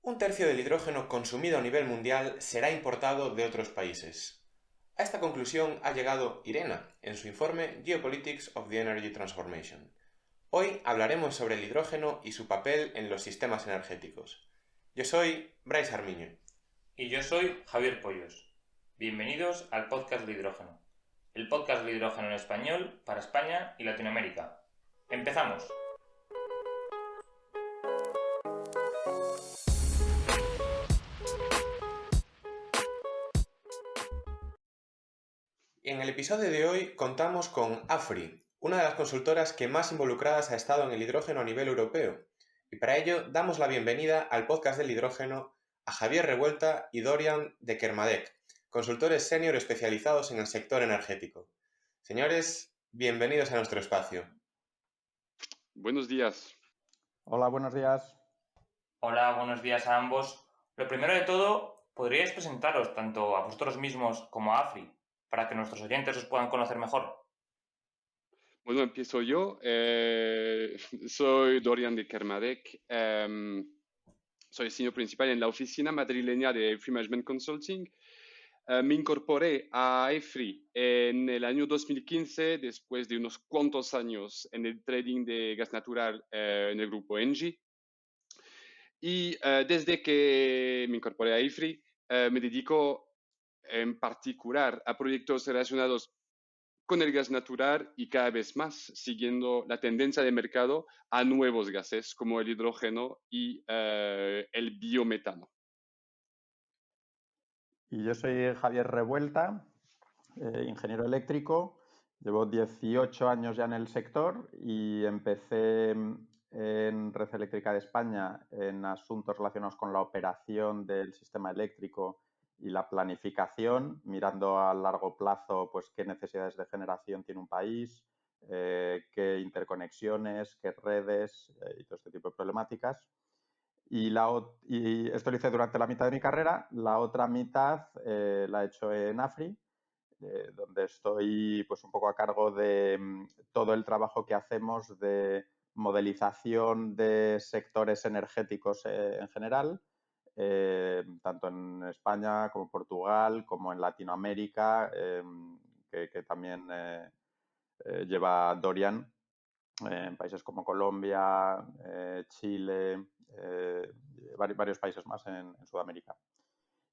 Un tercio del hidrógeno consumido a nivel mundial será importado de otros países. A esta conclusión ha llegado IRENA en su informe Geopolitics of the Energy Transformation. Hoy hablaremos sobre el hidrógeno y su papel en los sistemas energéticos. Yo soy Bryce Armiño. Y yo soy Javier Pollos. Bienvenidos al podcast de hidrógeno. El podcast de hidrógeno en español para España y Latinoamérica. ¡Empezamos! En el episodio de hoy contamos con AFRY, una de las consultoras que más involucradas ha estado en el hidrógeno a nivel europeo. Y para ello damos la bienvenida al podcast del hidrógeno a Javier Revuelta y Dorian de Kermadec, consultores senior especializados en el sector energético. Señores, bienvenidos a nuestro espacio. Buenos días. Hola, buenos días. Hola, buenos días a ambos. Lo primero de todo, ¿podríais presentaros tanto a vosotros mismos como a AFRY para que nuestros oyentes os puedan conocer mejor? Bueno, empiezo yo. Soy Dorian de Kermadec. Soy senior principal en la oficina madrileña de AFRY Management Consulting. Me incorporé a AFRY en el año 2015, después de unos cuantos años en el trading de gas natural en el grupo Engie. Y desde que me incorporé a AFRY, me dedico en particular a proyectos relacionados con el gas natural y cada vez más siguiendo la tendencia de mercado a nuevos gases como el hidrógeno y el biometano. Y yo soy Javier Revuelta, ingeniero eléctrico. Llevo 18 años ya en el sector y empecé en Red Eléctrica de España en asuntos relacionados con la operación del sistema eléctrico y la planificación, mirando a largo plazo pues, qué necesidades de generación tiene un país, qué interconexiones, qué redes y todo este tipo de problemáticas. Y esto lo hice durante la mitad de mi carrera. La otra mitad la he hecho en AFRY, donde estoy pues, un poco a cargo de todo el trabajo que hacemos de modelización de sectores energéticos en general, tanto en España como en Portugal, como en Latinoamérica, que también lleva Dorian, en países como Colombia, Chile, varios países más en Sudamérica.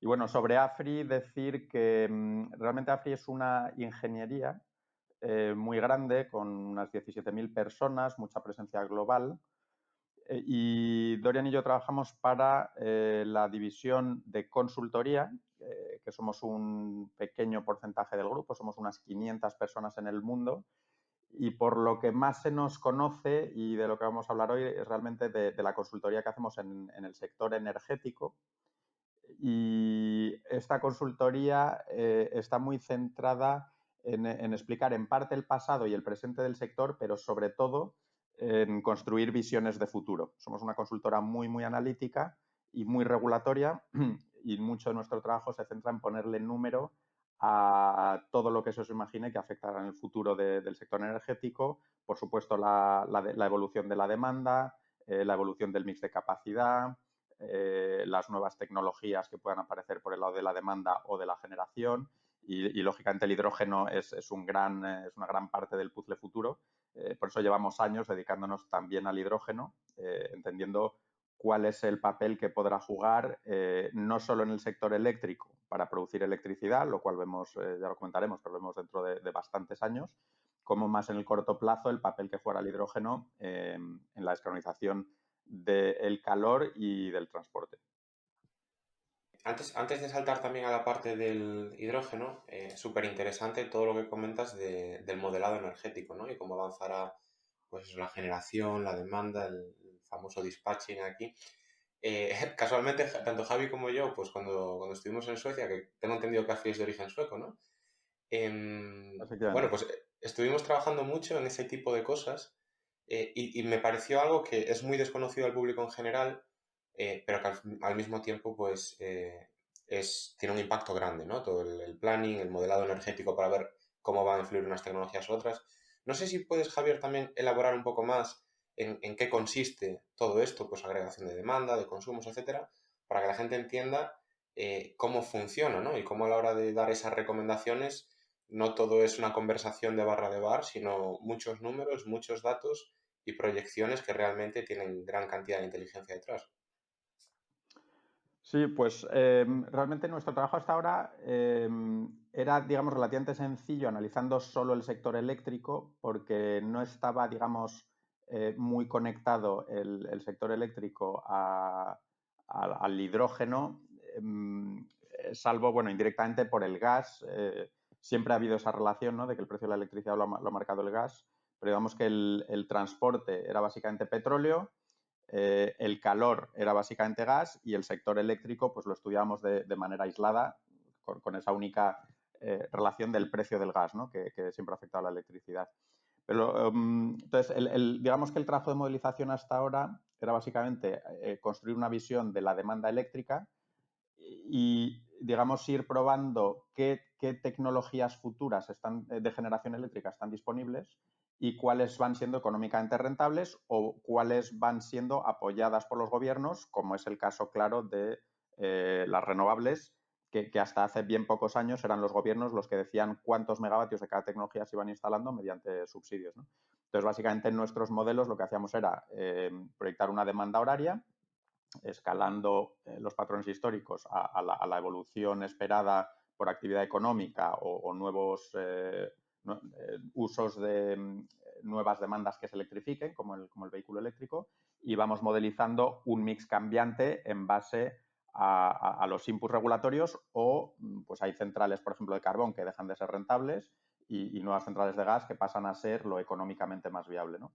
Y bueno, sobre AFRY decir que realmente AFRY es una ingeniería muy grande, con unas 17.000 personas, mucha presencia global. Y Dorian y yo trabajamos para la división de consultoría, que somos un pequeño porcentaje del grupo, somos unas 500 personas en el mundo. Y por lo que más se nos conoce y de lo que vamos a hablar hoy es realmente de la consultoría que hacemos en el sector energético. Y esta consultoría está muy centrada en explicar en parte el pasado y el presente del sector, pero sobre todo en construir visiones de futuro. Somos una consultora muy, muy analítica y muy regulatoria y mucho de nuestro trabajo se centra en ponerle número a todo lo que se os imagine que afectará en el futuro del sector energético. Por supuesto, la evolución de la demanda, la evolución del mix de capacidad, las nuevas tecnologías que puedan aparecer por el lado de la demanda o de la generación y lógicamente el hidrógeno es una gran parte del puzzle futuro. Por eso llevamos años dedicándonos también al hidrógeno, entendiendo cuál es el papel que podrá jugar no solo en el sector eléctrico para producir electricidad, lo cual vemos, ya lo comentaremos, pero lo vemos dentro de bastantes años, como más en el corto plazo el papel que jugará el hidrógeno en la descarbonización del calor y del transporte. Antes de saltar también a la parte del hidrógeno, súper interesante todo lo que comentas del modelado energético, ¿no? Y cómo avanzará pues, la generación, la demanda, el famoso dispatching aquí. Casualmente, tanto Javi como yo, pues cuando estuvimos en Suecia, que tengo entendido que AFRY es de origen sueco, ¿no? Bueno, pues estuvimos trabajando mucho en ese tipo de cosas y me pareció algo que es muy desconocido al público en general, pero que al mismo tiempo pues tiene un impacto grande, ¿no? Todo el planning, el modelado energético para ver cómo van a influir unas tecnologías u otras. No sé si puedes, Javier, también elaborar un poco más en qué consiste todo esto, pues agregación de demanda, de consumos, etcétera, para que la gente entienda cómo funciona, ¿no? Y cómo a la hora de dar esas recomendaciones no todo es una conversación de barra de bar, sino muchos números, muchos datos y proyecciones que realmente tienen gran cantidad de inteligencia detrás. Sí, pues realmente nuestro trabajo hasta ahora era, digamos, relativamente sencillo analizando solo el sector eléctrico porque no estaba, digamos, muy conectado el sector eléctrico al hidrógeno, salvo, bueno, indirectamente por el gas. Siempre ha habido esa relación, ¿no?, de que el precio de la electricidad lo ha marcado el gas, pero digamos que el transporte era básicamente petróleo. El calor era básicamente gas y el sector eléctrico pues lo estudiábamos de manera aislada con esa única relación del precio del gas, ¿no?, que siempre ha afectado a la electricidad. Pero, entonces, digamos que el trabajo de modelización hasta ahora era básicamente construir una visión de la demanda eléctrica y, digamos, ir probando qué tecnologías futuras de generación eléctrica están disponibles y cuáles van siendo económicamente rentables o cuáles van siendo apoyadas por los gobiernos, como es el caso claro de las renovables, que hasta hace bien pocos años eran los gobiernos los que decían cuántos megavatios de cada tecnología se iban instalando mediante subsidios, ¿no? Entonces, básicamente en nuestros modelos lo que hacíamos era proyectar una demanda horaria, escalando los patrones históricos a la evolución esperada por actividad económica o nuevos usos de nuevas demandas que se electrifiquen, como el vehículo eléctrico, y vamos modelizando un mix cambiante en base a los inputs regulatorios o pues hay centrales, por ejemplo, de carbón que dejan de ser rentables y nuevas centrales de gas que pasan a ser lo económicamente más viable, ¿no?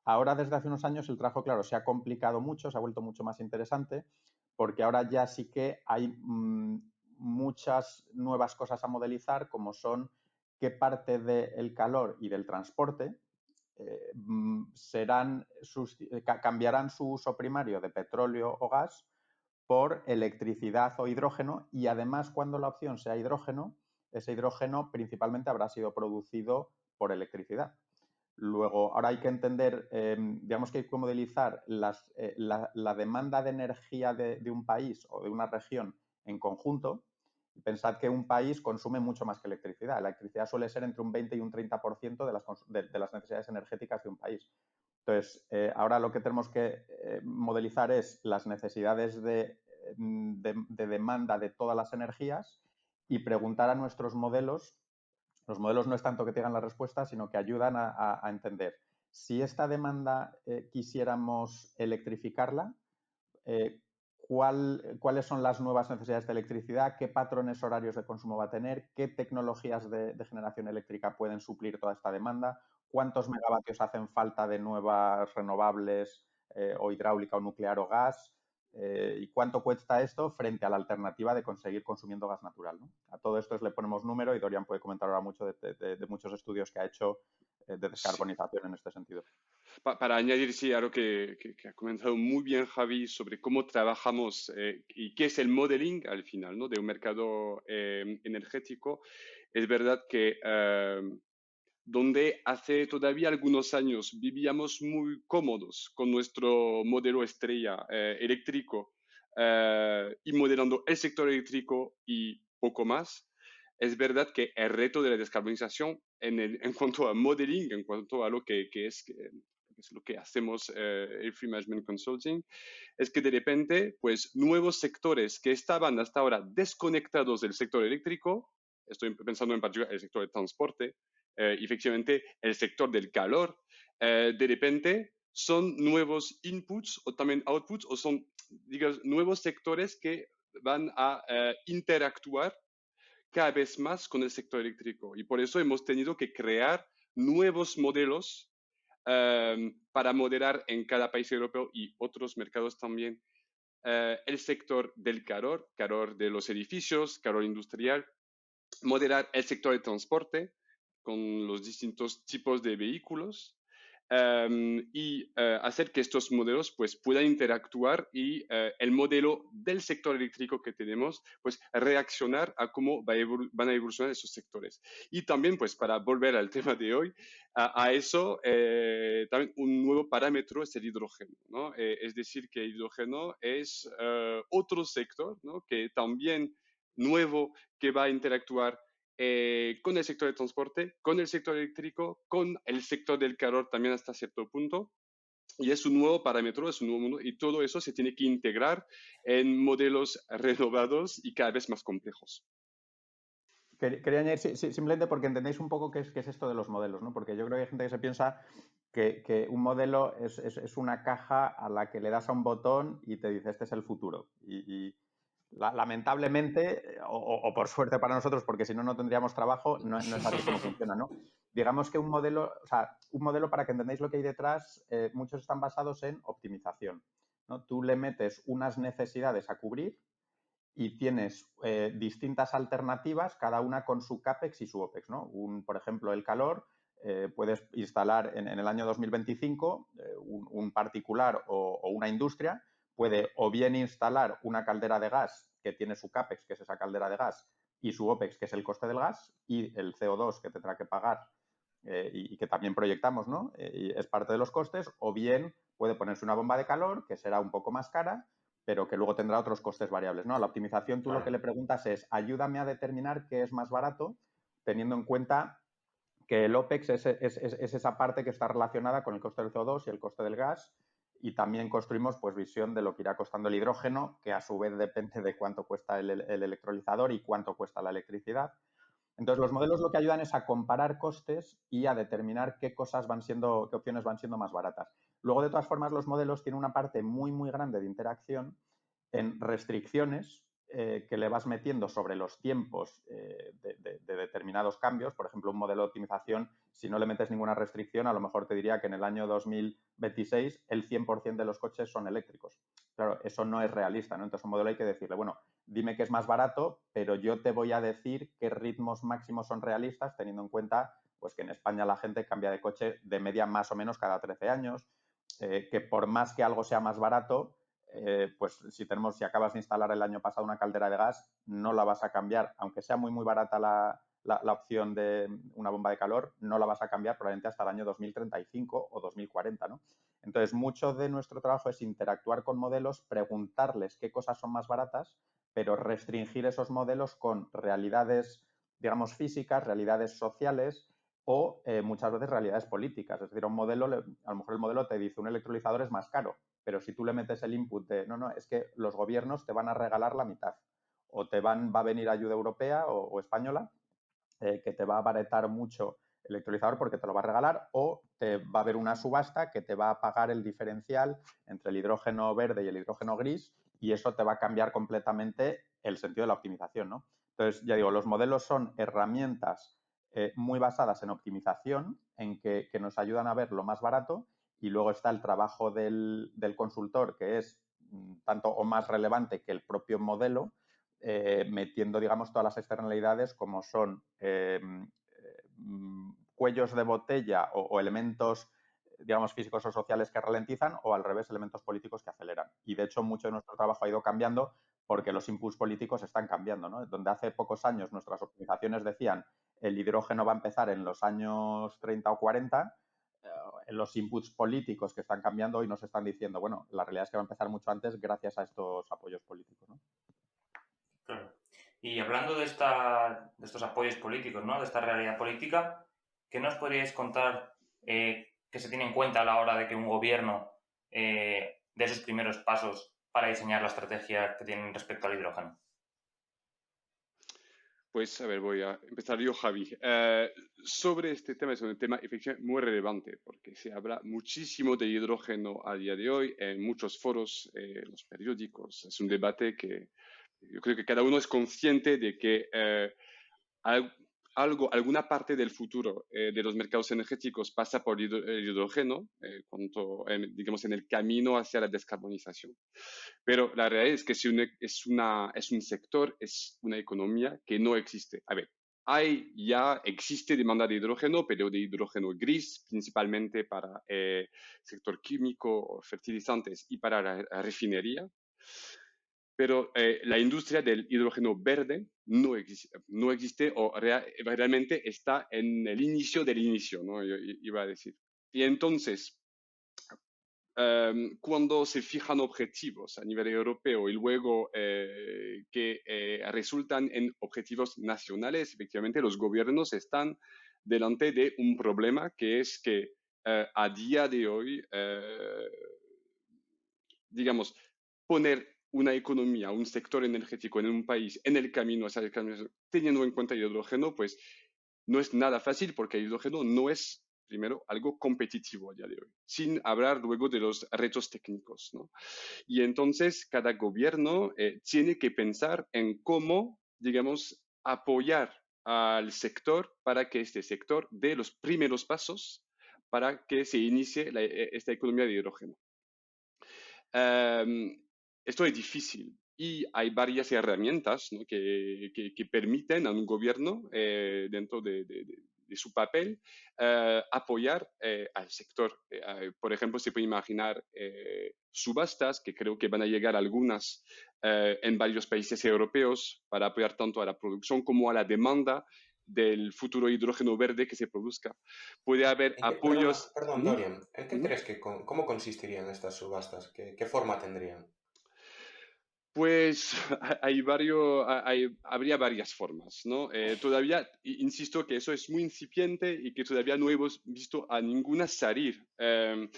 Ahora, desde hace unos años, el trabajo, claro, se ha complicado mucho, se ha vuelto mucho más interesante, porque ahora ya sí que hay muchas nuevas cosas a modelizar, como son qué parte del calor y del transporte cambiarán su uso primario de petróleo o gas por electricidad o hidrógeno y además cuando la opción sea hidrógeno, ese hidrógeno principalmente habrá sido producido por electricidad. Luego, ahora hay que entender, digamos que hay que modelizar la demanda de energía de un país o de una región en conjunto. Pensad que un país consume mucho más que electricidad. La electricidad suele ser entre un 20 y un 30% de las necesidades energéticas de un país. Entonces, ahora lo que tenemos que modelizar es las necesidades de demanda de todas las energías y preguntar a nuestros modelos. Los modelos no es tanto que tengan la respuesta, sino que ayudan a entender. Si esta demanda quisiéramos electrificarla, cuáles son las nuevas necesidades de electricidad, qué patrones horarios de consumo va a tener, qué tecnologías de generación eléctrica pueden suplir toda esta demanda, cuántos megavatios hacen falta de nuevas renovables o hidráulica o nuclear o gas, y cuánto cuesta esto frente a la alternativa de conseguir consumiendo gas natural, ¿no? A todo esto le ponemos número y Dorian puede comentar ahora mucho de muchos estudios que ha hecho de descarbonización en este sentido. Para añadir, sí, algo que ha comentado muy bien Javi sobre cómo trabajamos y qué es el modeling al final, ¿no?, de un mercado energético. Es verdad que donde hace todavía algunos años vivíamos muy cómodos con nuestro modelo estrella eléctrico y modelando el sector eléctrico y poco más, es verdad que el reto de la descarbonización en cuanto a modeling, en cuanto a lo que es lo que hacemos el Free Management Consulting, es que de repente, pues, nuevos sectores que estaban hasta ahora desconectados del sector eléctrico, estoy pensando en particular el sector del transporte, efectivamente el sector del calor, de repente son nuevos inputs o también outputs o son, digamos, nuevos sectores que van a interactuar cada vez más con el sector eléctrico. Y por eso hemos tenido que crear nuevos modelos para modelar en cada país europeo y otros mercados también el sector del calor de los edificios, calor industrial, modelar el sector de transporte con los distintos tipos de vehículos y hacer que estos modelos pues, puedan interactuar y el modelo del sector eléctrico que tenemos pues reaccionar a cómo van a evolucionar esos sectores. Y también pues para volver al tema de hoy, a eso también un nuevo parámetro es el hidrógeno, ¿no? Es decir, que el hidrógeno es otro sector, ¿no? Que también nuevo que va a interactuar con el sector de transporte, con el sector eléctrico, con el sector del calor también hasta cierto punto. Y es un nuevo parámetro, es un nuevo mundo, y todo eso se tiene que integrar en modelos renovados y cada vez más complejos. Quería añadir, simplemente porque entendéis un poco qué es esto de los modelos, ¿no? Porque yo creo que hay gente que se piensa que un modelo es una caja a la que le das a un botón y te dice, este es el futuro. Y lamentablemente, o por suerte para nosotros, porque si no, no tendríamos trabajo, no es así como funciona, ¿no? Digamos que un modelo, para que entendáis lo que hay detrás, muchos están basados en optimización, ¿no? Tú le metes unas necesidades a cubrir y tienes distintas alternativas, cada una con su CAPEX y su OPEX, ¿no? Por ejemplo, el calor, puedes instalar en el año 2025 un particular o una industria puede o bien instalar una caldera de gas que tiene su CAPEX, que es esa caldera de gas, y su OPEX, que es el coste del gas, y el CO2 que tendrá que pagar y que también proyectamos, ¿no? Y es parte de los costes, o bien puede ponerse una bomba de calor, que será un poco más cara, pero que luego tendrá otros costes variables, ¿no? A la optimización tú lo que le preguntas es, ayúdame a determinar qué es más barato, teniendo en cuenta que el OPEX es esa parte que está relacionada con el coste del CO2 y el coste del gas, y también construimos pues visión de lo que irá costando el hidrógeno, que a su vez depende de cuánto cuesta el electrolizador y cuánto cuesta la electricidad. Entonces, los modelos lo que ayudan es a comparar costes y a determinar qué opciones van siendo más baratas. Luego, de todas formas, los modelos tienen una parte muy, muy grande de interacción en restricciones que le vas metiendo sobre los tiempos de determinados cambios. Por ejemplo, un modelo de optimización, si no le metes ninguna restricción, a lo mejor te diría que en el año 2026 el 100% de los coches son eléctricos. Claro, eso no es realista, ¿no? Entonces, un modelo hay que decirle, bueno, dime que es más barato, pero yo te voy a decir qué ritmos máximos son realistas, teniendo en cuenta pues, que en España la gente cambia de coche de media más o menos cada 13 años, que por más que algo sea más barato, pues si acabas de instalar el año pasado una caldera de gas, no la vas a cambiar, aunque sea muy, muy barata la opción de una bomba de calor, no la vas a cambiar probablemente hasta el año 2035 o 2040, ¿no? Entonces, mucho de nuestro trabajo es interactuar con modelos, preguntarles qué cosas son más baratas, pero restringir esos modelos con realidades, digamos, físicas, realidades sociales o muchas veces realidades políticas. Es decir, a lo mejor el modelo te dice un electrolizador es más caro, pero si tú le metes el input de, no, es que los gobiernos te van a regalar la mitad o va a venir ayuda europea o española que te va a abaratar mucho el electrolizador porque te lo va a regalar, o te va a haber una subasta que te va a pagar el diferencial entre el hidrógeno verde y el hidrógeno gris, y eso te va a cambiar completamente el sentido de la optimización, ¿no? Entonces, ya digo, los modelos son herramientas muy basadas en optimización, en que nos ayudan a ver lo más barato, y luego está el trabajo del consultor, que es tanto o más relevante que el propio modelo, metiendo, digamos, todas las externalidades como son cuellos de botella o elementos, digamos, físicos o sociales que ralentizan, o al revés, elementos políticos que aceleran. Y de hecho, mucho de nuestro trabajo ha ido cambiando porque los inputs políticos están cambiando, ¿no? Donde hace pocos años nuestras optimizaciones decían el hidrógeno va a empezar en los años 30 o 40, los inputs políticos que están cambiando hoy nos están diciendo, bueno, la realidad es que va a empezar mucho antes gracias a estos apoyos políticos, ¿no? Claro. Y hablando de estos apoyos políticos, ¿no? De esta realidad política, ¿qué nos podríais contar que se tiene en cuenta a la hora de que un gobierno dé sus primeros pasos para diseñar la estrategia que tienen respecto al hidrógeno? Pues, a ver, voy a empezar yo, Javi. Sobre este tema, es un tema efectivamente muy relevante, porque se habla muchísimo de hidrógeno a día de hoy en muchos foros, en los periódicos. Es un debate que yo creo que cada uno es consciente de que alguna parte del futuro de los mercados energéticos pasa por el hidrógeno, digamos, en el camino hacia la descarbonización. Pero la realidad es que es un sector, es una economía que no existe. A ver, existe demanda de hidrógeno, pero de hidrógeno gris, principalmente para el sector químico, fertilizantes y para la refinería. Pero la industria del hidrógeno verde no existe o realmente está en el inicio del inicio, ¿no? Yo iba a decir. Y entonces, cuando se fijan objetivos a nivel europeo y luego que resultan en objetivos nacionales, efectivamente los gobiernos están delante de un problema que es que a día de hoy, digamos, poner una economía, un sector energético en un país en el camino hacia el cambio, teniendo en cuenta el hidrógeno, pues no es nada fácil porque el hidrógeno no es, primero, algo competitivo a día de hoy, sin hablar luego de los retos técnicos, ¿no? Y entonces cada gobierno tiene que pensar en cómo, digamos, apoyar al sector para que este sector dé los primeros pasos para que se inicie esta economía de hidrógeno. Esto es difícil y hay varias herramientas, ¿no? que permiten a un gobierno, dentro de su papel, apoyar al sector. Por ejemplo, se puede imaginar subastas, que creo que van a llegar algunas en varios países europeos para apoyar tanto a la producción como a la demanda del futuro hidrógeno verde que se produzca. Puede haber apoyos. Perdón, Ujú, Dorian, ¿en qué ujú. crees cómo consistirían estas subastas? ¿Qué forma tendrían? Pues habría varias formas, ¿no? Todavía, insisto que eso es muy incipiente y que todavía no hemos visto a ninguna salir. Ujú.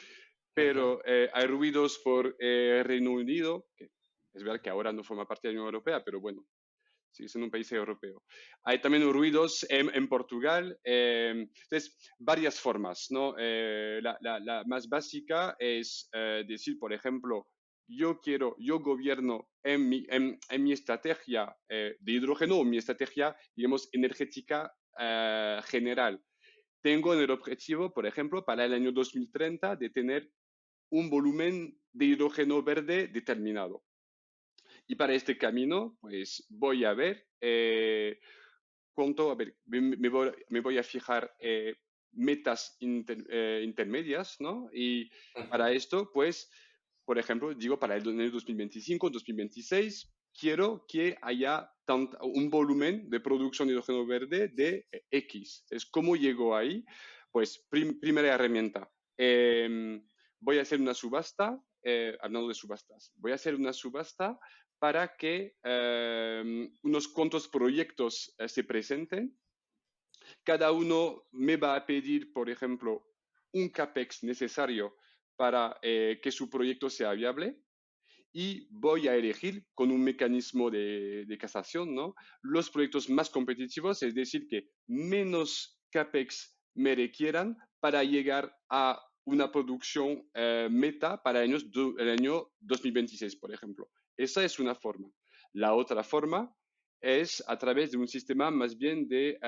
Pero hay ruidos por Reino Unido, que es verdad que ahora no forma parte de la Unión Europea, pero bueno, sigue siendo un país europeo. Hay también ruidos en Portugal. Entonces, varias formas, ¿no? La más básica es decir, por ejemplo, yo gobierno en mi estrategia de hidrógeno o mi estrategia, digamos, energética general. Tengo en el objetivo, por ejemplo, para el año 2030 de tener un volumen de hidrógeno verde determinado. Y para este camino, pues voy a ver cuánto, a ver, me voy a fijar metas intermedias, ¿no? Y Ujú. para esto, pues, por ejemplo, digo, para el año 2025, 2026, quiero que haya un volumen de producción de hidrógeno verde de X. Es cómo llego ahí, pues, primera herramienta. Voy a hacer una subasta, hablando de subastas, voy a hacer una subasta para que unos cuantos proyectos se presenten. Cada uno me va a pedir, por ejemplo, un CAPEX necesario para que su proyecto sea viable y voy a elegir con un mecanismo de casación, ¿no? Los proyectos más competitivos, es decir, que menos CAPEX me requieran para llegar a una producción meta para el año 2026, por ejemplo. Esa es una forma. La otra forma es a través de un sistema más bien de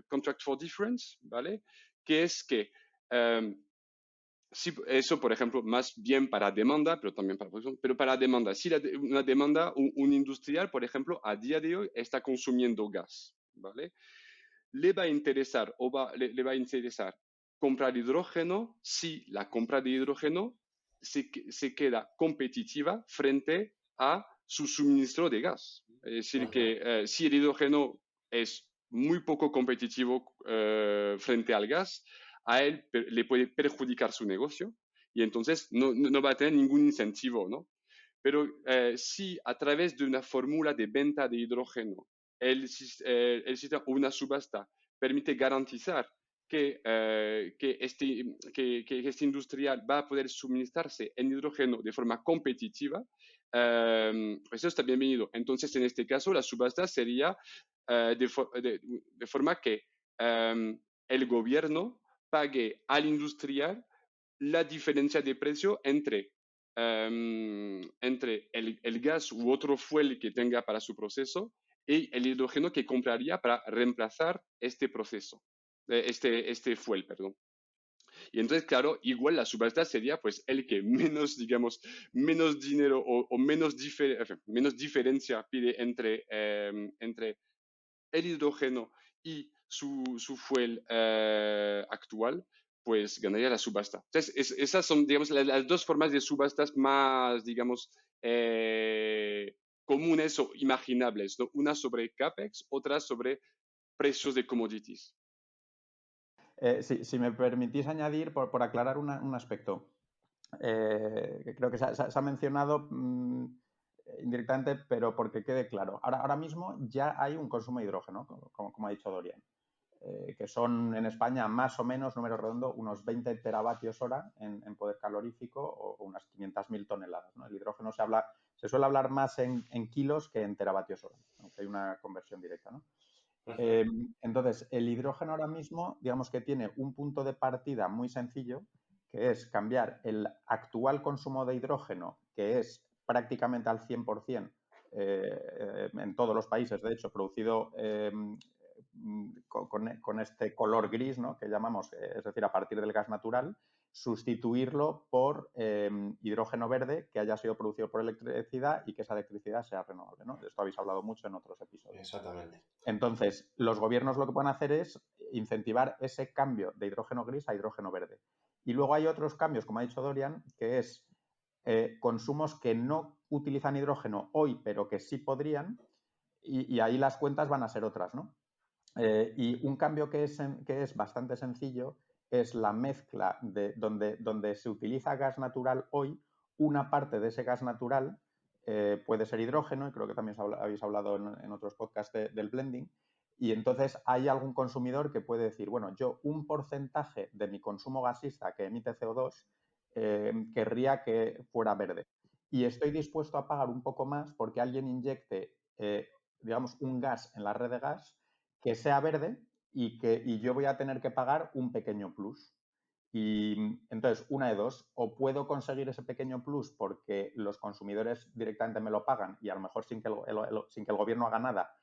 Contract for Difference, ¿vale? Que es que sí, eso, por ejemplo, más bien para demanda, pero también para producción, pero para demanda. Si una demanda, un industrial, por ejemplo, a día de hoy está consumiendo gas, ¿vale? Le va a interesar le va a interesar comprar hidrógeno si la compra de hidrógeno se queda competitiva frente a su suministro de gas. Es decir, Ujú. que si el hidrógeno es muy poco competitivo frente al gas, a él le puede perjudicar su negocio y entonces no va a tener ningún incentivo, ¿no? Pero si a través de una fórmula de venta de hidrógeno el sistema o una subasta permite garantizar que este industrial va a poder suministrarse en hidrógeno de forma competitiva, eso está bienvenido. Entonces, en este caso, la subasta sería de forma que el gobierno pague al industrial la diferencia de precio entre el gas u otro fuel que tenga para su proceso y el hidrógeno que compraría para reemplazar este proceso, este fuel, perdón. Y entonces, claro, igual la subasta sería pues el que menos, digamos, menos dinero o menos, menos diferencia pide entre el hidrógeno y su fuel actual, pues ganaría la subasta. Entonces, esas son, digamos, las dos formas de subastas más, digamos, comunes o imaginables, ¿no? Una sobre CAPEX, otra sobre precios de commodities. Si me permitís añadir, por aclarar un aspecto, que creo que se ha mencionado indirectamente, pero porque quede claro. Ahora mismo ya hay un consumo de hidrógeno, como ha dicho Dorian, que son en España más o menos, número redondo, unos 20 teravatios hora en poder calorífico o unas 500.000 toneladas, ¿no? El hidrógeno se suele hablar más en kilos que en teravatios hora, aunque hay una conversión directa, ¿no? Entonces, el hidrógeno ahora mismo, digamos que tiene un punto de partida muy sencillo, que es cambiar el actual consumo de hidrógeno, que es prácticamente al 100% en todos los países, de hecho, producido con este color gris, ¿no? Que llamamos, es decir, a partir del gas natural, sustituirlo por hidrógeno verde que haya sido producido por electricidad y que esa electricidad sea renovable, ¿no? De esto habéis hablado mucho en otros episodios. Exactamente. Entonces, los gobiernos lo que pueden hacer es incentivar ese cambio de hidrógeno gris a hidrógeno verde. Y luego hay otros cambios, como ha dicho Dorian, que es consumos que no utilizan hidrógeno hoy, pero que sí podrían, y ahí las cuentas van a ser otras, ¿no? Y un cambio que es bastante sencillo es la mezcla de donde se utiliza gas natural hoy, una parte de ese gas natural puede ser hidrógeno, y creo que también habéis hablado en otros podcasts del blending, y entonces hay algún consumidor que puede decir, bueno, yo un porcentaje de mi consumo gasista que emite CO2 querría que fuera verde. Y estoy dispuesto a pagar un poco más porque alguien inyecte, digamos, un gas en la red de gas que sea verde y yo voy a tener que pagar un pequeño plus. Y entonces, una de dos, o puedo conseguir ese pequeño plus porque los consumidores directamente me lo pagan y a lo mejor sin que el gobierno haga nada,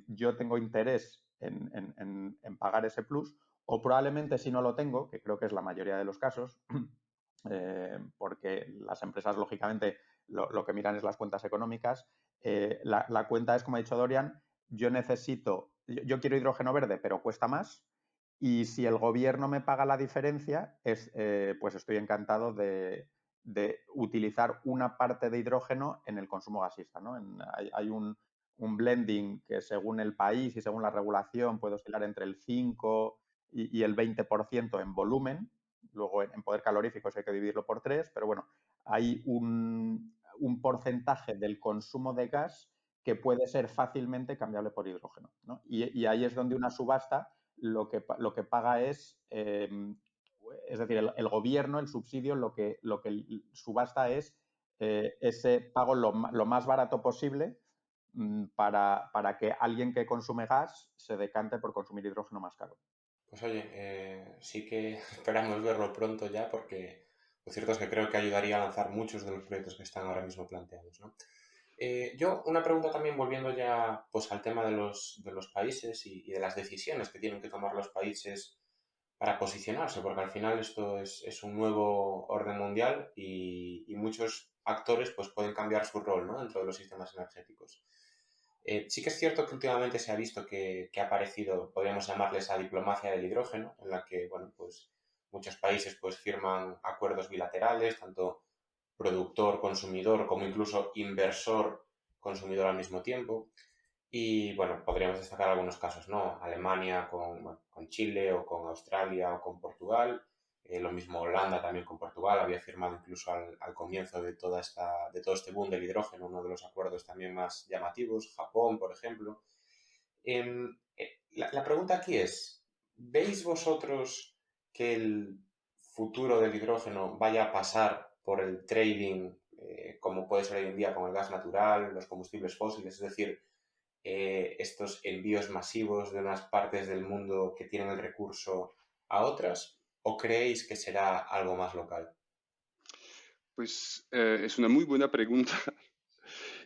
yo tengo interés en pagar ese plus, o probablemente si no lo tengo, que creo que es la mayoría de los casos, porque las empresas, lógicamente, lo que miran es las cuentas económicas, la cuenta es, como ha dicho Dorian, yo quiero hidrógeno verde, pero cuesta más, y si el gobierno me paga la diferencia, pues estoy encantado de utilizar una parte de hidrógeno en el consumo gasista, ¿no? Hay un blending que según el país y según la regulación puede oscilar entre el 5 y el 20% en volumen. Luego en poder calorífico hay que dividirlo por 3, pero bueno, hay un porcentaje del consumo de gas que puede ser fácilmente cambiable por hidrógeno, ¿no? Y ahí es donde una subasta lo que paga es decir, el gobierno, el subsidio, lo que subasta es ese pago lo más barato posible para que alguien que consume gas se decante por consumir hidrógeno más caro. Pues oye, sí que esperamos verlo pronto ya, porque lo cierto es que creo que ayudaría a lanzar muchos de los proyectos que están ahora mismo planteados, ¿no? Yo, una pregunta también volviendo ya pues, al tema de los países y de las decisiones que tienen que tomar los países para posicionarse, porque al final esto es un nuevo orden mundial y muchos actores pues, pueden cambiar su rol, ¿no? Dentro de los sistemas energéticos. Sí que es cierto que últimamente se ha visto que ha aparecido, podríamos llamarle esa diplomacia del hidrógeno, en la que, bueno, pues muchos países pues firman acuerdos bilaterales, tanto productor, consumidor, como incluso inversor, consumidor al mismo tiempo. Y, bueno, podríamos destacar algunos casos, ¿no? Alemania con Chile o con Australia o con Portugal. Lo mismo Holanda también con Portugal, había firmado incluso al comienzo de todo este boom del hidrógeno, uno de los acuerdos también más llamativos, Japón, por ejemplo. La pregunta aquí es, ¿veis vosotros que el futuro del hidrógeno vaya a pasar por el trading, como puede ser hoy en día con el gas natural, los combustibles fósiles, es decir, estos envíos masivos de unas partes del mundo que tienen el recurso a otras, o creéis que será algo más local? Pues es una muy buena pregunta.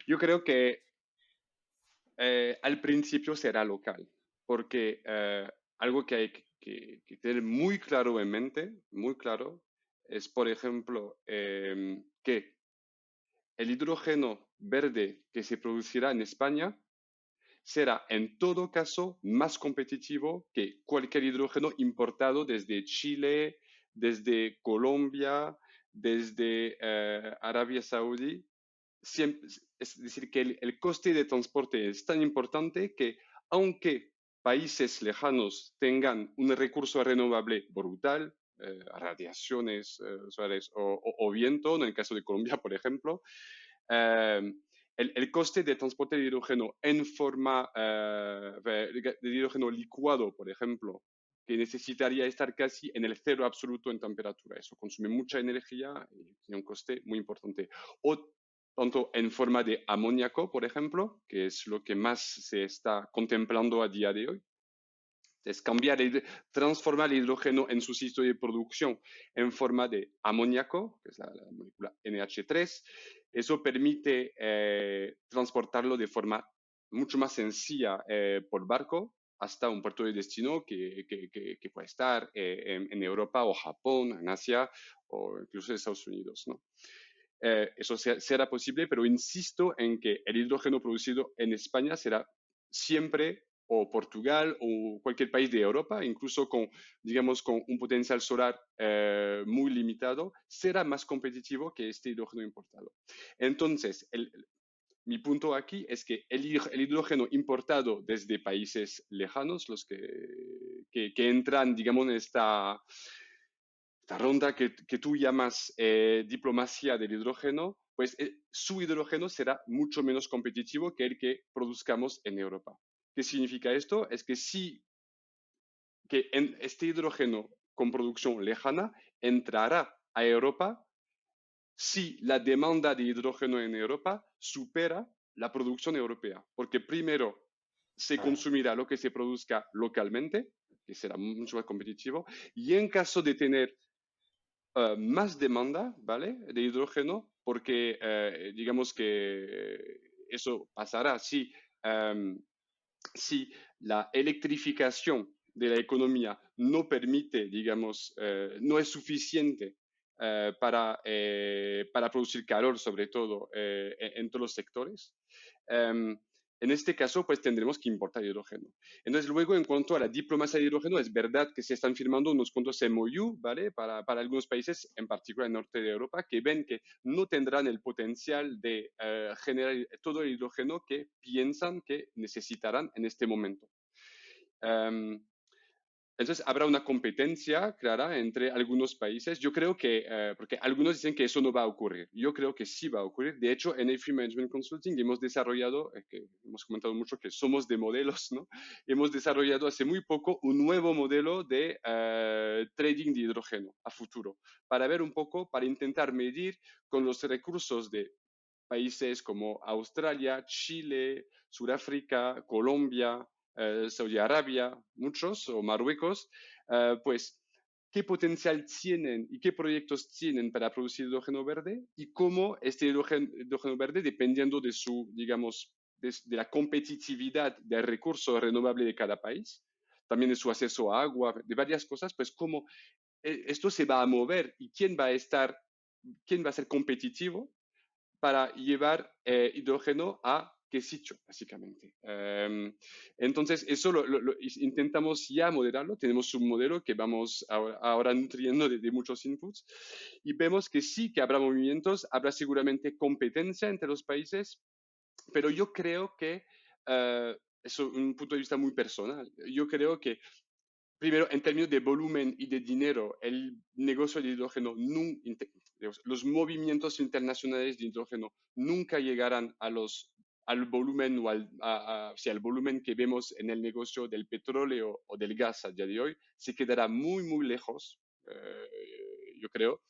Yo creo que al principio será local, porque algo que hay que tener muy claro en mente, muy claro, es, por ejemplo, que el hidrógeno verde que se producirá en España será en todo caso más competitivo que cualquier hidrógeno importado desde Chile, desde Colombia, desde Arabia Saudí. Es decir, que el coste de transporte es tan importante que aunque países lejanos tengan un recurso renovable brutal, radiaciones solares o viento, en el caso de Colombia, por ejemplo, eh, el coste de transporte de hidrógeno en forma de hidrógeno licuado, por ejemplo, que necesitaría estar casi en el cero absoluto en temperatura. Eso consume mucha energía y tiene un coste muy importante. O tanto en forma de amoníaco, por ejemplo, que es lo que más se está contemplando a día de hoy. Es transformar el hidrógeno en su sitio de producción en forma de amoníaco, que es la molécula NH3. Eso permite transportarlo de forma mucho más sencilla por barco hasta un puerto de destino que puede estar en Europa o Japón, en Asia o incluso en Estados Unidos, ¿no? Eso será posible, pero insisto en que el hidrógeno producido en España será siempre o Portugal o cualquier país de Europa, incluso con, digamos, con un potencial solar muy limitado, será más competitivo que este hidrógeno importado. Entonces, mi punto aquí es que el hidrógeno importado desde países lejanos, los que entran, digamos, en esta ronda que tú llamas diplomacia del hidrógeno, pues su hidrógeno será mucho menos competitivo que el que produzcamos en Europa. ¿Qué significa esto? Es que sí, que este hidrógeno con producción lejana entrará a Europa si la demanda de hidrógeno en Europa supera la producción europea, porque primero se consumirá lo que se produzca localmente, que será mucho más competitivo, y en caso de tener más demanda, ¿vale? De hidrógeno, porque digamos que eso pasará si la electrificación de la economía no permite, digamos, no es suficiente para producir calor, sobre todo en todos los sectores. En este caso, pues tendremos que importar hidrógeno. Entonces, luego, en cuanto a la diplomacia de hidrógeno, es verdad que se están firmando unos cuantos MOU, ¿vale? Para algunos países, en particular en el norte de Europa, que ven que no tendrán el potencial de generar todo el hidrógeno que piensan que necesitarán en este momento. Entonces, habrá una competencia clara entre algunos países. Yo creo que, porque algunos dicen que eso no va a ocurrir. Yo creo que sí va a ocurrir. De hecho, en A3 Management Consulting hemos desarrollado, que hemos comentado mucho que somos de modelos, ¿no? Hemos desarrollado hace muy poco un nuevo modelo de trading de hidrógeno a futuro, para ver un poco, para intentar medir con los recursos de países como Australia, Chile, Sudáfrica, Colombia, Saudi Arabia, muchos, o Marruecos, pues qué potencial tienen y qué proyectos tienen para producir hidrógeno verde y cómo este hidrógeno verde, dependiendo de su, digamos, de la competitividad del recurso renovable de cada país, también de su acceso a agua, de varias cosas, pues cómo esto se va a mover y quién va a ser competitivo para llevar hidrógeno a qué sitio, básicamente. Entonces, eso lo intentamos ya modelarlo. Tenemos un modelo que vamos ahora nutriendo de muchos inputs y vemos que sí que habrá movimientos, habrá seguramente competencia entre los países, pero yo creo que eso es un punto de vista muy personal. Yo creo que primero, en términos de volumen y de dinero, el negocio de hidrógeno, los movimientos internacionales de hidrógeno nunca llegarán al volumen o al volumen que vemos en el negocio del petróleo o del gas a día de hoy. Se quedará muy, muy lejos, yo creo.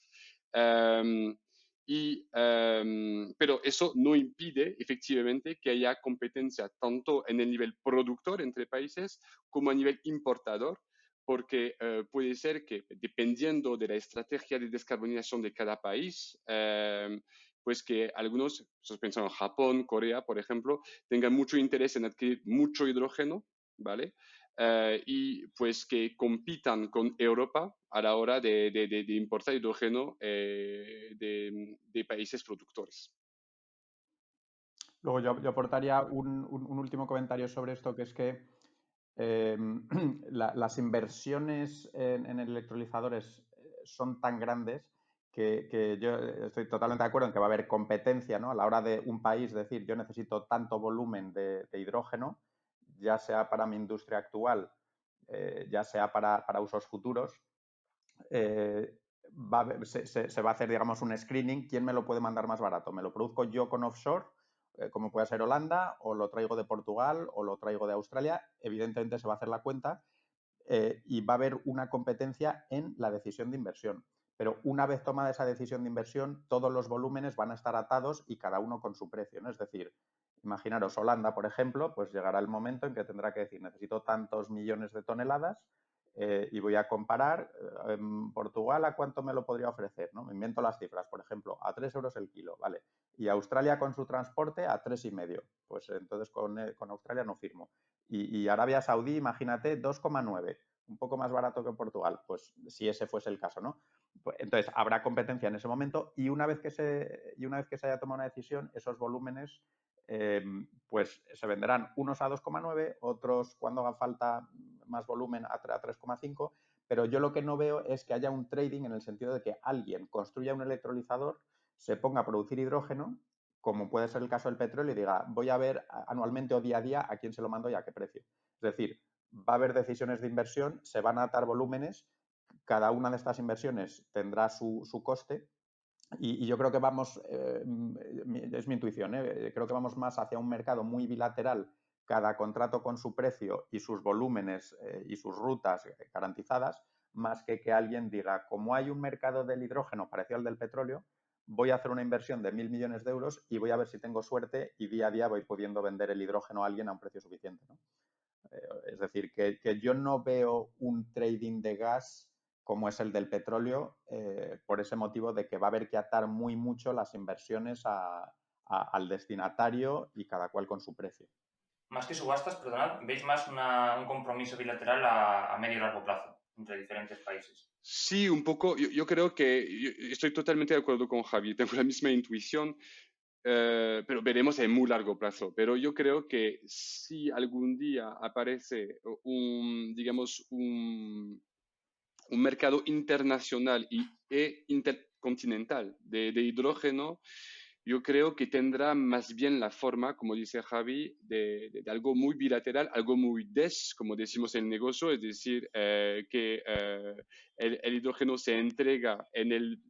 Um, pero eso no impide efectivamente que haya competencia tanto en el nivel productor entre países como a nivel importador, porque puede ser que dependiendo de la estrategia de descarbonización de cada país, pues que algunos, pensando en Japón, Corea, por ejemplo, tengan mucho interés en adquirir mucho hidrógeno, ¿vale? y pues que compitan con Europa a la hora de importar hidrógeno de países productores. Luego yo aportaría un último comentario sobre esto, que es que las inversiones en electrolizadores son tan grandes que yo estoy totalmente de acuerdo en que va a haber competencia, ¿no? A la hora de un país decir yo necesito tanto volumen de hidrógeno, ya sea para mi industria actual, ya sea para usos futuros, se va a hacer, digamos, un screening. ¿Quién me lo puede mandar más barato? ¿Me lo produzco yo con offshore, como puede ser Holanda, o lo traigo de Portugal, o lo traigo de Australia? Evidentemente se va a hacer la cuenta y va a haber una competencia en la decisión de inversión. Pero una vez tomada esa decisión de inversión, todos los volúmenes van a estar atados y cada uno con su precio, ¿no? Es decir, imaginaros Holanda, por ejemplo, pues llegará el momento en que tendrá que decir necesito tantos millones de toneladas y voy a comparar en Portugal a cuánto me lo podría ofrecer, ¿no? Me invento las cifras, por ejemplo, a 3 euros el kilo, ¿vale? Y Australia con su transporte a 3,5. Pues entonces con Australia no firmo. Y Arabia Saudí, imagínate, 2,9, un poco más barato que Portugal, pues si ese fuese el caso, ¿no? Pues, entonces habrá competencia en ese momento y una vez que se haya tomado una decisión, esos volúmenes pues se venderán unos a 2,9, otros cuando haga falta más volumen a 3,5, pero yo lo que no veo es que haya un trading en el sentido de que alguien construya un electrolizador, se ponga a producir hidrógeno, como puede ser el caso del petróleo, y diga, voy a ver anualmente o día a día a quién se lo mando y a qué precio. Es decir, va a haber decisiones de inversión, se van a atar volúmenes, cada una de estas inversiones tendrá su coste y yo creo que vamos, es mi intuición, creo que vamos más hacia un mercado muy bilateral, cada contrato con su precio y sus volúmenes y sus rutas garantizadas, más que alguien diga, como hay un mercado del hidrógeno parecido al del petróleo, voy a hacer una inversión de 1.000 millones de euros y voy a ver si tengo suerte y día a día voy pudiendo vender el hidrógeno a alguien a un precio suficiente, ¿no? Es decir, que yo no veo un trading de gas como es el del petróleo, por ese motivo de que va a haber que atar muy mucho las inversiones al destinatario y cada cual con su precio. Más que subastas, perdonad, ¿veis más un compromiso bilateral a medio y largo plazo entre diferentes países? Sí, un poco. Yo creo que estoy totalmente de acuerdo con Javi. Tengo la misma intuición, pero veremos en muy largo plazo. Pero yo creo que si algún día aparece digamos, un mercado internacional e intercontinental de hidrógeno, yo creo que tendrá más bien la forma, como dice Javi, de algo muy bilateral, algo muy como decimos en el negocio, es decir, que el hidrógeno se entrega en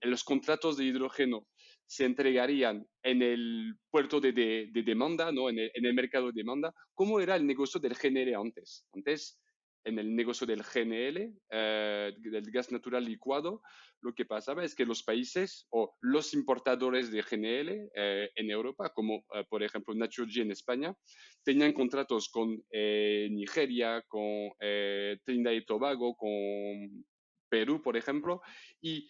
los contratos de hidrógeno se entregarían en el puerto de demanda, ¿no? En el mercado de demanda, como era el negocio del GNL antes. Antes, en el negocio del GNL, del gas natural licuado, lo que pasaba es que los países o los importadores de GNL en Europa, como por ejemplo Naturgy en España, tenían contratos con Nigeria, con Trinidad y Tobago, con Perú, por ejemplo, y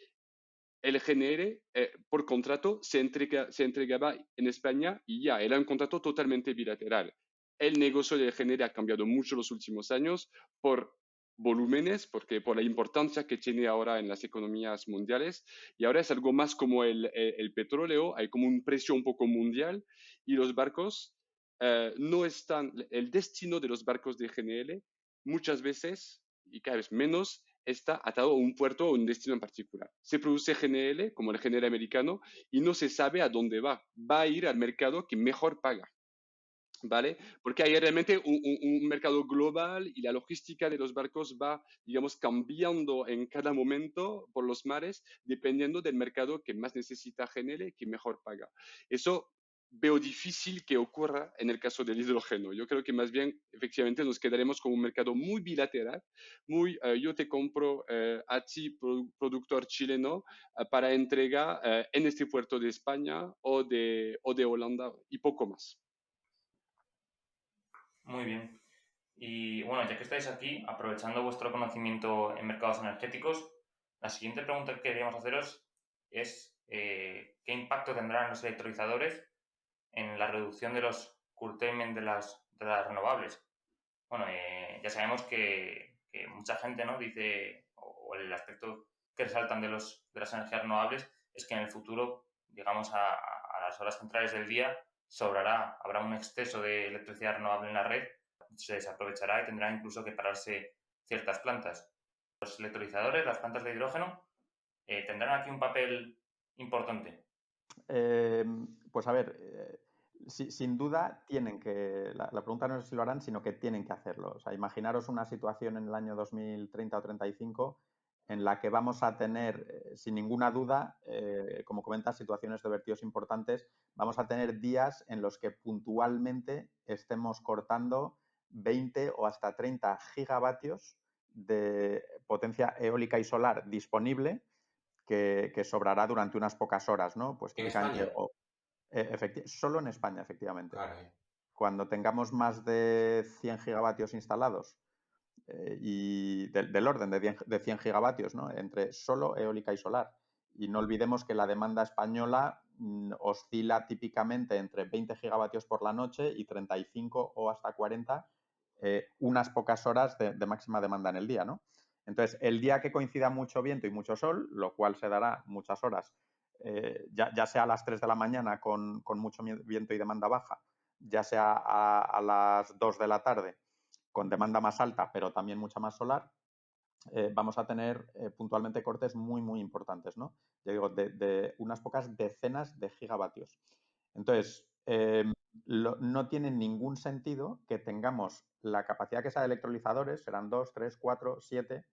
el GNL por contrato se entregaba en España y ya, era un contrato totalmente bilateral. El negocio del GNL ha cambiado mucho los últimos años por volúmenes, porque por la importancia que tiene ahora en las economías mundiales, y ahora es algo más como el petróleo, hay como un precio un poco mundial, y los barcos no están, el destino de los barcos de GNL muchas veces, y cada vez menos, está atado a un puerto o un destino en particular. Se produce GNL, como el GNL americano, y no se sabe a dónde va. Va a ir al mercado que mejor paga, ¿vale? Porque hay realmente un mercado global y la logística de los barcos va, digamos, cambiando en cada momento por los mares, dependiendo del mercado que más necesita GNL, que mejor paga. Eso veo difícil que ocurra en el caso del hidrógeno. Yo creo que más bien, efectivamente, nos quedaremos con un mercado muy bilateral, muy yo te compro a ti, productor chileno, para entrega en este puerto de España o de Holanda y poco más. Muy bien. Y bueno, ya que estáis aquí, aprovechando vuestro conocimiento en mercados energéticos, la siguiente pregunta que queríamos haceros es ¿qué impacto tendrán los electrolizadores en la reducción de los curtailment de las renovables? bueno, ya sabemos que mucha gente, ¿no?, dice, o el aspecto que resaltan de las energías renovables es que en el futuro, digamos, a las horas centrales del día, habrá un exceso de electricidad renovable en la red, se desaprovechará y tendrán incluso que pararse ciertas plantas. Los electrolizadores, las plantas de hidrógeno, tendrán aquí un papel importante. Pues a ver, sin duda tienen que, la pregunta no es si lo harán, sino que tienen que hacerlo. O sea, imaginaros una situación en el año 2030 o 35 en la que vamos a tener, sin ninguna duda, como comentas, situaciones de vertidos importantes, vamos a tener días en los que puntualmente estemos cortando 20 o hasta 30 gigavatios de potencia eólica y solar disponible que sobrará durante unas pocas horas, ¿no? Pues En típicamente, España. solo en España, efectivamente. Caray. Cuando tengamos más de 100 gigavatios instalados y del orden de 100 gigavatios, ¿no? Entre solo eólica y solar. Y no olvidemos que la demanda española oscila típicamente entre 20 gigavatios por la noche y 35 o hasta 40 unas pocas horas de máxima demanda en el día, ¿no? Entonces, el día que coincida mucho viento y mucho sol, lo cual se dará muchas horas, ya sea a las 3 de la mañana con mucho viento y demanda baja, ya sea a las 2 de la tarde con demanda más alta, pero también mucha más solar, vamos a tener puntualmente cortes muy, muy importantes, ¿no? Ya digo, de unas pocas decenas de gigavatios. Entonces, no tiene ningún sentido que tengamos la capacidad que sea de electrolizadores, serán 2, 3, 4, 7,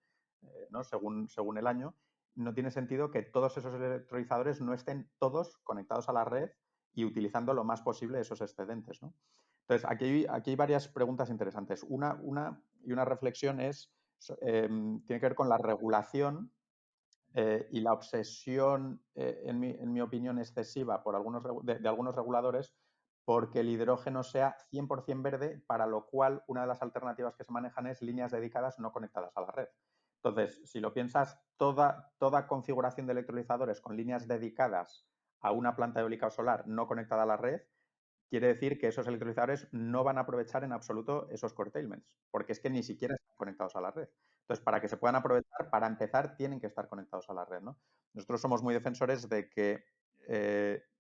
¿no? según el año. No tiene sentido que todos esos electrolizadores no estén todos conectados a la red y utilizando lo más posible esos excedentes, ¿no? Entonces, aquí hay varias preguntas interesantes. Una reflexión tiene que ver con la regulación y la obsesión, en mi opinión, excesiva por de algunos reguladores porque el hidrógeno sea 100% verde, para lo cual una de las alternativas que se manejan es líneas dedicadas no conectadas a la red. Entonces, si lo piensas, toda configuración de electrolizadores con líneas dedicadas a una planta eólica o solar no conectada a la red quiere decir que esos electrolizadores no van a aprovechar en absoluto esos curtailments, porque es que ni siquiera están conectados a la red. Entonces, para que se puedan aprovechar, para empezar, tienen que estar conectados a la red, ¿no? Nosotros somos muy defensores de que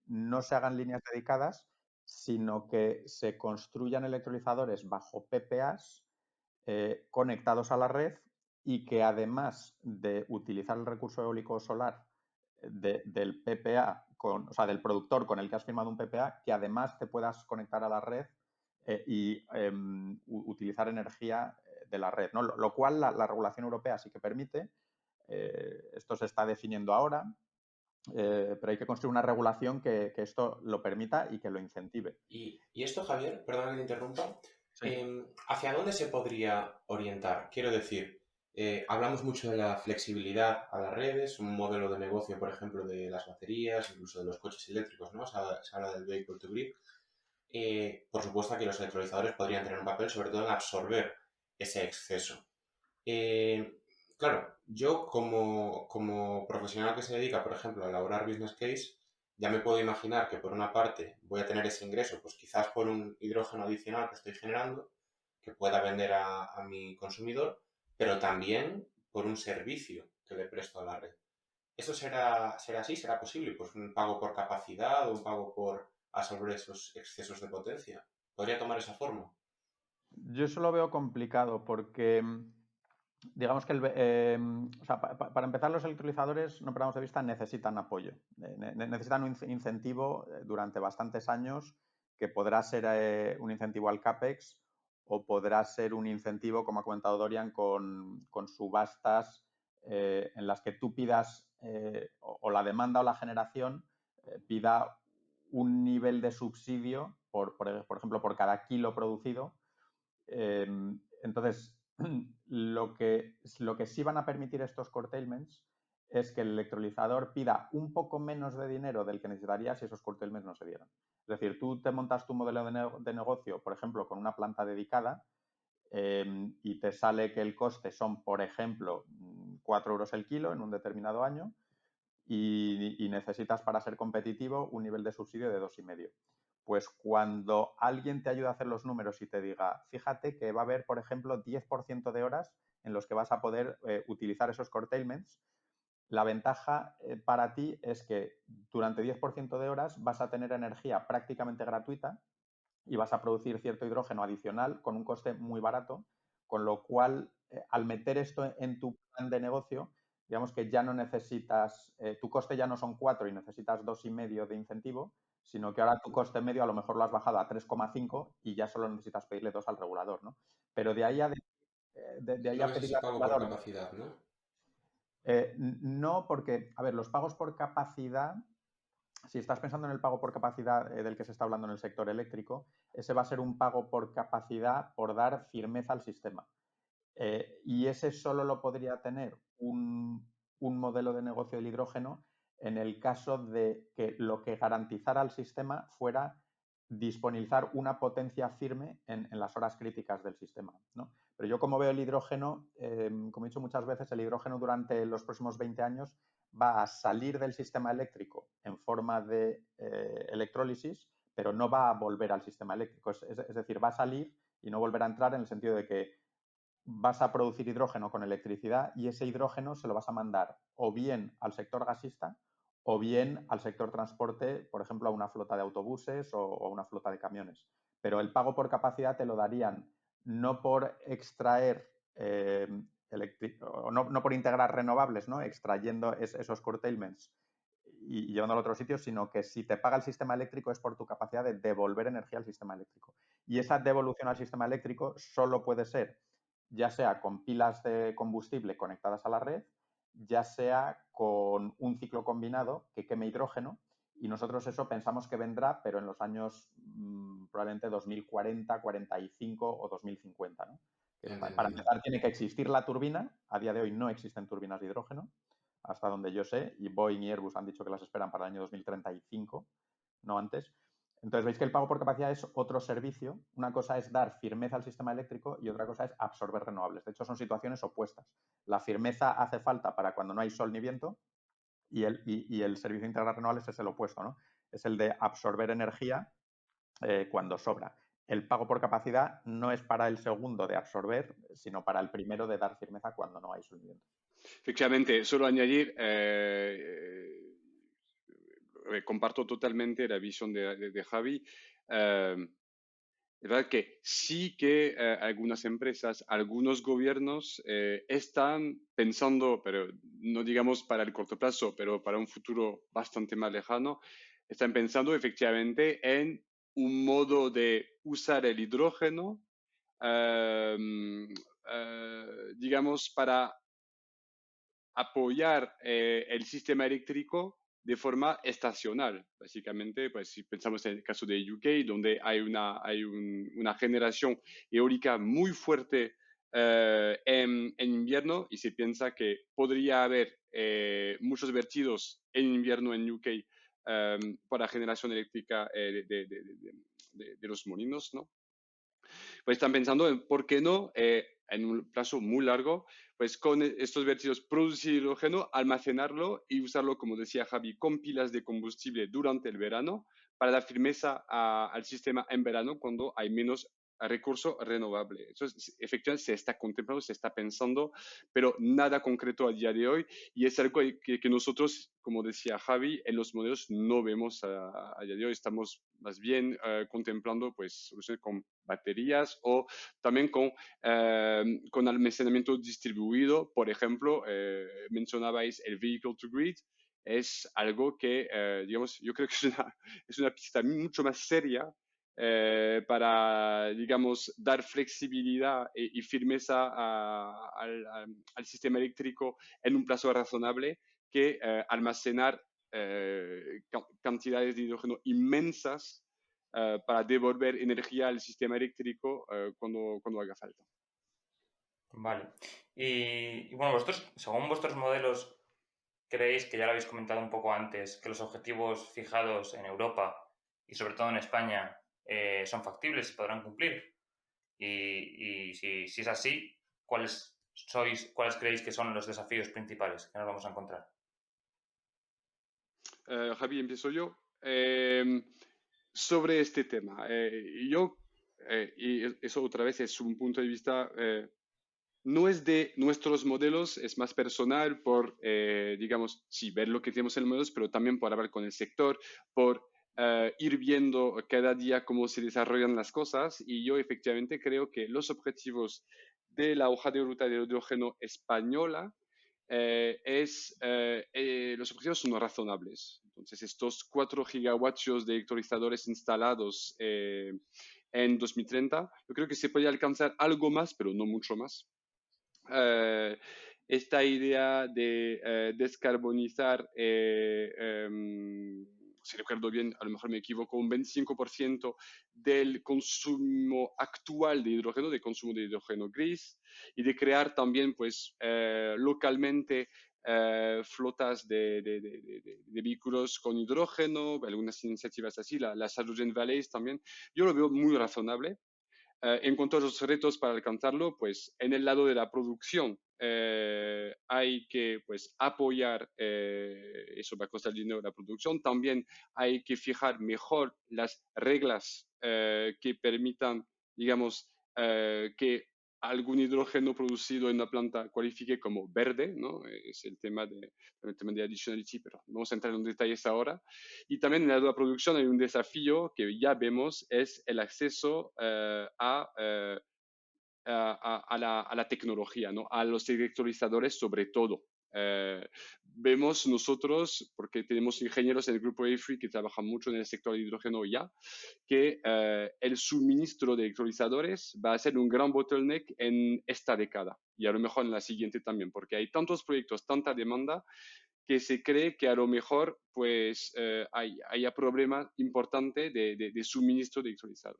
no se hagan líneas dedicadas, sino que se construyan electrolizadores bajo PPAs conectados a la red y que además de utilizar el recurso eólico o solar del PPA, o sea, del productor con el que has firmado un PPA, que además te puedas conectar a la red y utilizar energía de la red, ¿no? Lo cual la regulación europea sí que permite. Esto se está definiendo ahora, pero hay que construir una regulación que esto lo permita y que lo incentive. Y esto, Javier, perdona que te interrumpa, Sí. ¿hacia dónde se podría orientar? Quiero decir, hablamos mucho de la flexibilidad a las redes, un modelo de negocio, por ejemplo, de las baterías, incluso de los coches eléctricos, ¿no? Se habla del vehicle to grid. Por supuesto que los electrolizadores podrían tener un papel, sobre todo en absorber ese exceso. Eh, claro, yo como profesional que se dedica, por ejemplo, a elaborar business case, ya me puedo imaginar que por una parte voy a tener ese ingreso, pues quizás por un hidrógeno adicional que estoy generando, que pueda vender a mi consumidor, pero también por un servicio que le presto a la red. ¿Eso será así? ¿Será posible? Pues un pago por capacidad o un pago por absorber esos excesos de potencia. ¿Podría tomar esa forma? Yo eso lo veo complicado porque digamos que o sea, para empezar, los electrolizadores, no perdamos de vista, necesitan apoyo. Necesitan un incentivo durante bastantes años que podrá ser un incentivo al CAPEX o podrá ser un incentivo, como ha comentado Dorian, con subastas en las que tú pidas o la demanda o la generación pida un nivel de subsidio, por ejemplo, por cada kilo producido. Entonces, lo que sí van a permitir estos curtailments es que el electrolizador pida un poco menos de dinero del que necesitaría si esos curtailments no se dieran. Es decir, tú te montas tu modelo de negocio, por ejemplo, con una planta dedicada y te sale que el coste son, por ejemplo, 4 euros el kilo en un determinado año y necesitas para ser competitivo un nivel de subsidio de 2,5. Pues cuando alguien te ayuda a hacer los números y te diga, fíjate que va a haber, por ejemplo, 10% de horas en los que vas a poder utilizar esos curtailments, la ventaja para ti es que durante 10% de horas vas a tener energía prácticamente gratuita y vas a producir cierto hidrógeno adicional con un coste muy barato, con lo cual, al meter esto en tu plan de negocio, digamos que ya no necesitas, tu coste ya no son 4 y necesitas 2,5 de incentivo, sino que ahora tu coste medio a lo mejor lo has bajado a 3,5 y ya solo necesitas pedirle 2 al regulador, ¿no? Pero de ahí ahí No a ves pedirle ese al pago por regulador, capacidad, ¿no? no, porque, a ver, los pagos por capacidad, si estás pensando en el pago por capacidad del que se está hablando en el sector eléctrico, ese va a ser un pago por capacidad por dar firmeza al sistema. Y ese solo lo podría tener un modelo de negocio del hidrógeno en el caso de que lo que garantizara al sistema fuera disponibilizar una potencia firme en las horas críticas del sistema, ¿no? Pero yo como veo el hidrógeno, como he dicho muchas veces, el hidrógeno durante los próximos 20 años va a salir del sistema eléctrico en forma de electrólisis, pero no va a volver al sistema eléctrico. Es decir, va a salir y no volverá a entrar en el sentido de que vas a producir hidrógeno con electricidad y ese hidrógeno se lo vas a mandar o bien al sector gasista o bien al sector transporte, por ejemplo, a una flota de autobuses o a una flota de camiones. Pero el pago por capacidad te lo darían no por extraer no por integrar renovables, ¿no? Extrayendo esos curtailments y llevándolo a otro sitio, sino que si te paga el sistema eléctrico es por tu capacidad de devolver energía al sistema eléctrico. Y esa devolución al sistema eléctrico solo puede ser ya sea con pilas de combustible conectadas a la red, ya sea con un ciclo combinado que queme hidrógeno, y nosotros eso pensamos que vendrá, pero en los años probablemente 2040, 45 o 2050, ¿no? Que para Entendido. empezar tiene que existir la turbina, a día de hoy no existen turbinas de hidrógeno, hasta donde yo sé, y Boeing y Airbus han dicho que las esperan para el año 2035, no antes. Entonces, veis que el pago por capacidad es otro servicio. Una cosa es dar firmeza al sistema eléctrico y otra cosa es absorber renovables. De hecho, son situaciones opuestas. La firmeza hace falta para cuando no hay sol ni viento y el servicio de integrar renovables es el opuesto, ¿no? Es el de absorber energía cuando sobra. El pago por capacidad no es para el segundo de absorber, sino para el primero de dar firmeza cuando no hay sol ni viento. Efectivamente, solo añadir, comparto totalmente la visión de Javi. Es verdad que sí que algunas empresas, algunos gobiernos están pensando, pero no digamos para el corto plazo, pero para un futuro bastante más lejano, están pensando efectivamente en un modo de usar el hidrógeno, eh, digamos, para apoyar el sistema eléctrico de forma estacional. Básicamente, pues si pensamos en el caso de UK, donde hay una generación eólica muy fuerte en invierno y se piensa que podría haber muchos vertidos en invierno en UK por la generación eléctrica de los molinos, ¿no? Pues están pensando en por qué no, en un plazo muy largo, pues con estos vertidos producir hidrógeno, almacenarlo y usarlo, como decía Javi, con pilas de combustible durante el verano para dar firmeza al sistema en verano cuando hay menos recurso renovable. Eso efectivamente se está contemplando, se está pensando, pero nada concreto a día de hoy y es algo que nosotros, como decía Javi, en los modelos no vemos a día de hoy. Estamos más bien contemplando pues soluciones con baterías o también con almacenamiento distribuido. Por ejemplo, mencionabais el vehicle to grid. Es algo que, digamos, yo creo que es una pista mucho más seria para, digamos, dar flexibilidad y firmeza al sistema eléctrico en un plazo razonable que almacenar cantidades de hidrógeno inmensas para devolver energía al sistema eléctrico cuando haga falta. Vale. Y bueno, vosotros, según vuestros modelos, ¿creéis, que ya lo habéis comentado un poco antes, que los objetivos fijados en Europa y sobre todo en España son factibles y podrán cumplir? Y si es así, ¿cuáles creéis que son los desafíos principales que nos vamos a encontrar? Javi, empiezo yo. sobre este tema. Y eso otra vez es un punto de vista, no es de nuestros modelos, es más personal por, digamos, sí, ver lo que tenemos en los modelos, pero también por hablar con el sector, por ir viendo cada día cómo se desarrollan las cosas. Y yo efectivamente creo que los objetivos de la hoja de ruta de hidrógeno española los objetivos son razonables. Entonces, estos 4 gigavatios de electrolizadores instalados en 2030, yo creo que se puede alcanzar algo más, pero no mucho más. Esta idea de descarbonizar, si recuerdo bien, a lo mejor me equivoco, un 25% del consumo actual de hidrógeno, de consumo de hidrógeno gris, y de crear también, pues, localmente flotas de vehículos con hidrógeno, algunas iniciativas así, las Hydrogen Valleys también. Yo lo veo muy razonable. En cuanto a los retos para alcanzarlo, pues en el lado de la producción hay que pues, apoyar, eso va a costar dinero la producción, también hay que fijar mejor las reglas que permitan, digamos, que algún hidrógeno producido en una planta cualifique como verde, ¿no? Es el tema de additionality, pero vamos a entrar en detalles ahora. Y también en la producción hay un desafío que ya vemos, es el acceso a la tecnología, ¿no? A los electrolizadores sobre todo. Vemos nosotros, porque tenemos ingenieros en el grupo EFRI que trabajan mucho en el sector de hidrógeno ya, que el suministro de electrolizadores va a ser un gran bottleneck en esta década y a lo mejor en la siguiente también, porque hay tantos proyectos, tanta demanda, que se cree que a lo mejor pues haya problema importante de suministro de electrolizador.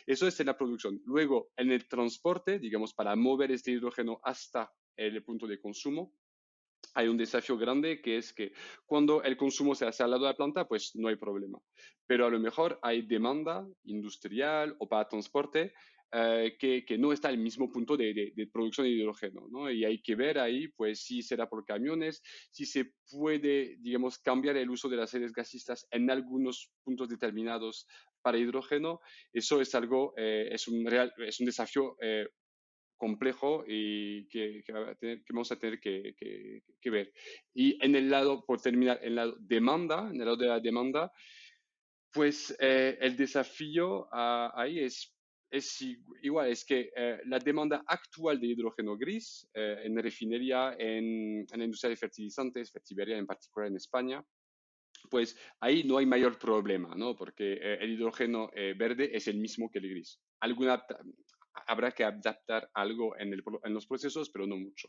Eso es en la producción. Luego, en el transporte, digamos, para mover este hidrógeno hasta el punto de consumo, hay un desafío grande que es que cuando el consumo se hace al lado de la planta, pues no hay problema. Pero a lo mejor hay demanda industrial o para transporte que no está al mismo punto de producción de hidrógeno, ¿no? Y hay que ver ahí, pues, si será por camiones, si se puede, digamos, cambiar el uso de las sedes gasistas en algunos puntos determinados para hidrógeno. Eso es algo, es un desafío complejo y que vamos a tener que ver. Y en el lado, por terminar, en en el lado de la demanda, pues el desafío ahí es igual, es que la demanda actual de hidrógeno gris en refinería, en la industria de fertilizantes, Fertiberia en particular en España, pues ahí no hay mayor problema, ¿no? Porque el hidrógeno verde es el mismo que el gris. Habrá que adaptar algo en los procesos, pero no mucho.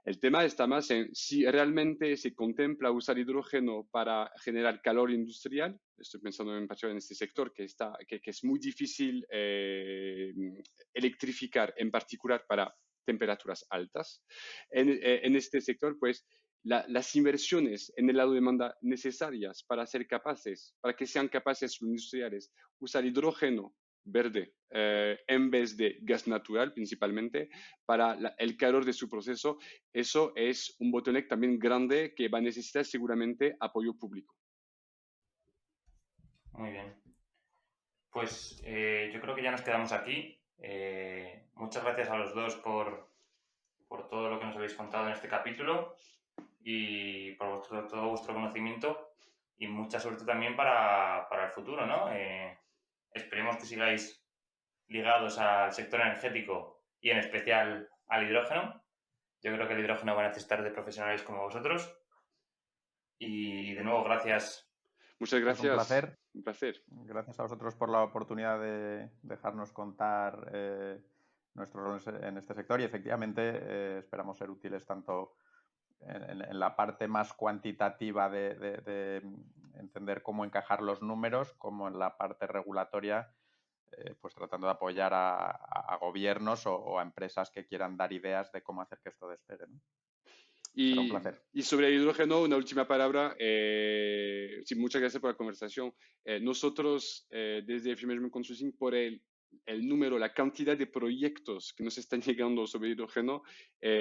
El tema está más en si realmente se contempla usar hidrógeno para generar calor industrial. Estoy pensando en particular en este sector que es muy difícil electrificar, en particular para temperaturas altas. En este sector, pues, las inversiones en el lado de demanda necesarias para para que sean capaces los industriales usar hidrógeno verde en vez de gas natural principalmente para el calor de su proceso, eso es un bottleneck también grande que va a necesitar seguramente apoyo público. Muy bien. Pues yo creo que ya nos quedamos aquí. Muchas gracias a los dos por todo lo que nos habéis contado en este capítulo y por todo vuestro conocimiento y mucha suerte también para el futuro, ¿no? Esperemos que sigáis ligados al sector energético y en especial al hidrógeno. Yo creo que el hidrógeno va a necesitar de profesionales como vosotros. Y de nuevo, gracias. Muchas gracias. Un placer. Un placer. Gracias a vosotros por la oportunidad de dejarnos contar nuestros roles en este sector y efectivamente esperamos ser útiles tanto en la parte más cuantitativa de entender cómo encajar los números como en la parte regulatoria, pues tratando de apoyar a gobiernos o a empresas que quieran dar ideas de cómo hacer que esto despegue, ¿no? Será un placer. Y sobre el hidrógeno, una última palabra. Sí, muchas gracias por la conversación. Nosotros, desde Free Management Consulting, por el número, la cantidad de proyectos que nos están llegando sobre hidrógeno,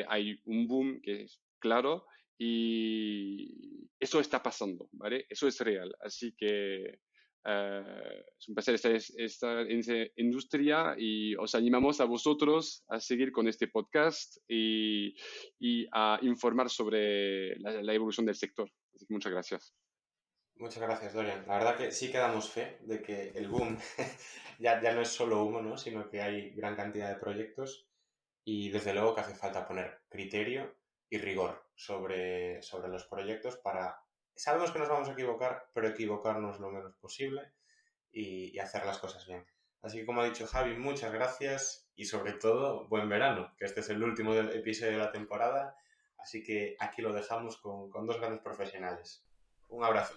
hay un boom que es claro y eso está pasando, ¿vale? Eso es real. Así que Es un placer estar en esa industria y os animamos a vosotros a seguir con este podcast y a informar sobre la evolución del sector. Así que muchas gracias. Muchas gracias, Dorian. La verdad que sí que damos fe de que el boom ya no es solo humo, ¿no? Sino que hay gran cantidad de proyectos y desde luego que hace falta poner criterio y rigor sobre los proyectos para... Sabemos que nos vamos a equivocar, pero equivocarnos lo menos posible y hacer las cosas bien. Así que como ha dicho Javi, muchas gracias y sobre todo buen verano, que este es el último episodio de la temporada, así que aquí lo dejamos con dos grandes profesionales. Un abrazo.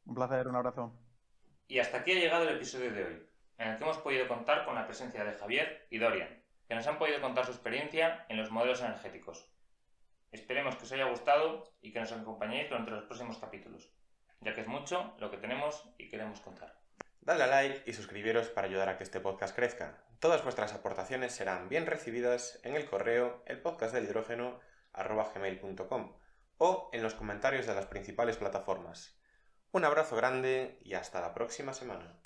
Un placer, un abrazo. Y hasta aquí ha llegado el episodio de hoy, en el que hemos podido contar con la presencia de Javier y Dorian, que nos han podido contar su experiencia en los modelos energéticos. Esperemos que os haya gustado y que nos acompañéis durante los próximos capítulos, ya que es mucho lo que tenemos y queremos contar. Dadle a like y suscribiros para ayudar a que este podcast crezca. Todas vuestras aportaciones serán bien recibidas en el correo elpodcastdelhidrógeno@gmail.com o en los comentarios de las principales plataformas. Un abrazo grande y hasta la próxima semana.